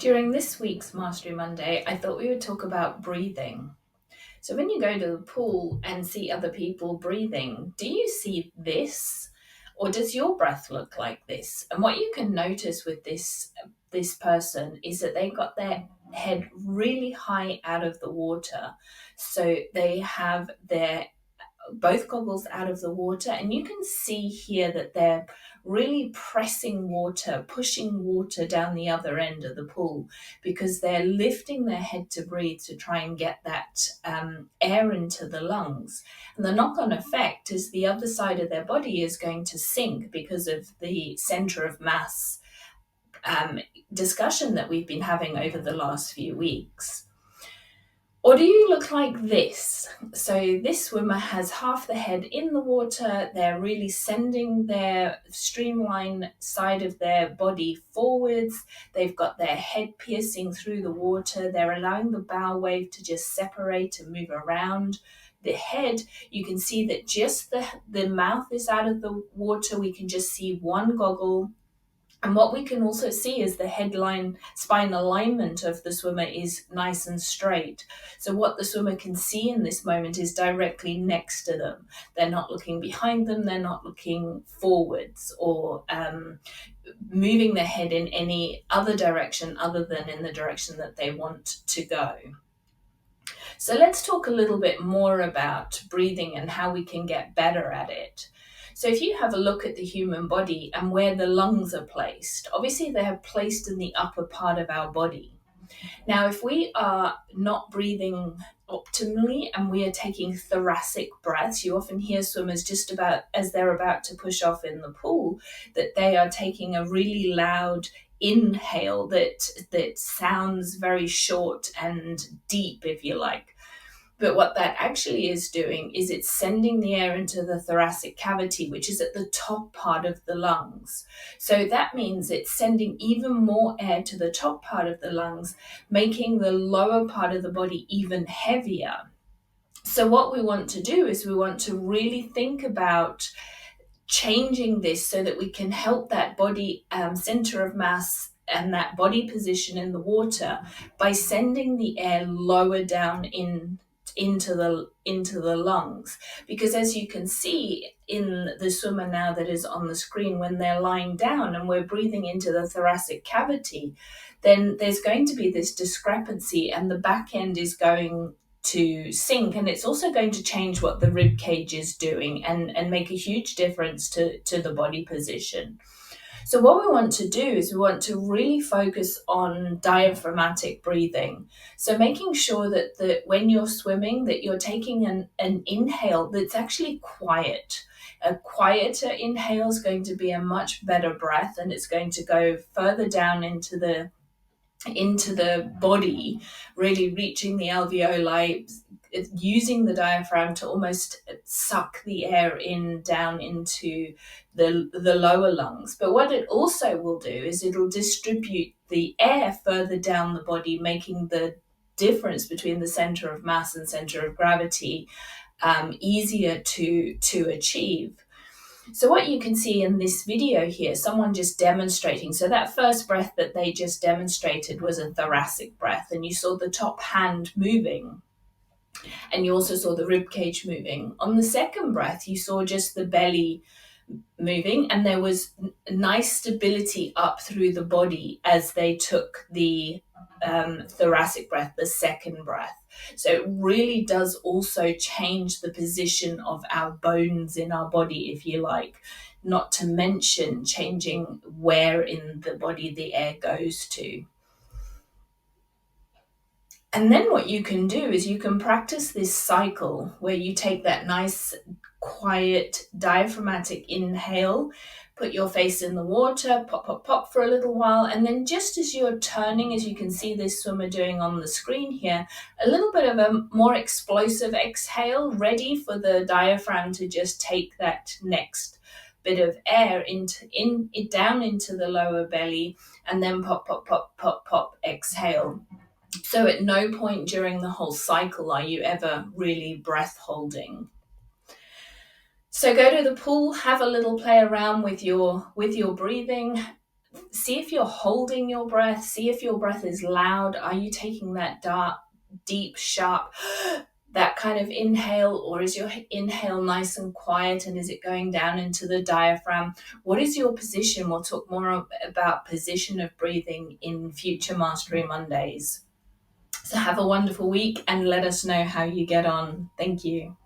During this week's Mastery Monday, I thought we would talk about breathing. So, when you go to the pool and see other people breathing, do you see this? Or does your breath look like this? And what you can notice with this person is that they got their head really high out of the water. So they have their both goggles out of the water, and you can see here that they're really pressing water, pushing water down the other end of the pool because they're lifting their head to breathe to try and get that air into the lungs. And the knock-on effect is the other side of their body is going to sink because of the center of mass discussion that we've been having over the last few weeks. Or do you look like this? So this swimmer has half the head in the water. They're really sending their streamline side of their body forwards. They've got their head piercing through the water. They're allowing the bow wave to just separate and move around. The head, you can see that just the mouth is out of the water. We can just see one goggle. And what we can also see is the headline spine alignment of the swimmer is nice and straight. So what the swimmer can see in this moment is directly next to them. They're not looking behind them. They're not looking forwards or moving their head in any other direction other than in the direction that they want to go. So let's talk a little bit more about breathing and how we can get better at it. So if you have a look at the human body and where the lungs are placed, obviously they are placed in the upper part of our body. Now, if we are not breathing optimally and we are taking thoracic breaths, you often hear swimmers just about as they're about to push off in the pool, that they are taking a really loud inhale that sounds very short and deep, if you like. But what that actually is doing is it's sending the air into the thoracic cavity, which is at the top part of the lungs. So that means it's sending even more air to the top part of the lungs, making the lower part of the body even heavier. So what we want to do is we want to really think about changing this so that we can help that body center of mass and that body position in the water by sending the air lower down into the lungs. Because as you can see in the swimmer now that is on the screen, when they're lying down and we're breathing into the thoracic cavity, then there's going to be this discrepancy and the back end is going to sink, and it's also going to change what the rib cage is doing and make a huge difference to the body position. So what we want to do is we want to really focus on diaphragmatic breathing. So making sure that when you're swimming, that you're taking an inhale that's actually quiet. A quieter inhale is going to be a much better breath, and it's going to go further down into the body, really reaching the alveoli, using the diaphragm to almost suck the air in down into the lower lungs. But what it also will do is it'll distribute the air further down the body, making the difference between the center of mass and center of gravity easier to achieve. So what you can see in this video here, someone just demonstrating. So that first breath that they just demonstrated was a thoracic breath, and you saw the top hand moving, and you also saw the rib cage moving. On the second breath, you saw just the belly moving, and there was nice stability up through the body as they took the thoracic breath, the second breath. So it really does also change the position of our bones in our body, if you like, not to mention changing where in the body the air goes to. And then what you can do is you can practice this cycle where you take that nice, quiet, diaphragmatic inhale, put your face in the water, pop, pop, pop for a little while, and then just as you're turning, as you can see this swimmer doing on the screen here, a little bit of a more explosive exhale, ready for the diaphragm to just take that next bit of air down into the lower belly, and then pop, pop, pop, pop, pop, exhale. So at no point during the whole cycle are you ever really breath holding. So go to the pool, have a little play around with your breathing, See if you're holding your breath. See if your breath is loud. Are you taking that dark, deep, sharp, that kind of inhale, or is your inhale nice and quiet, and is it going down into the diaphragm? What is your position? We'll talk more about position of breathing in future Mastery Mondays. So have a wonderful week and let us know how you get on. Thank you.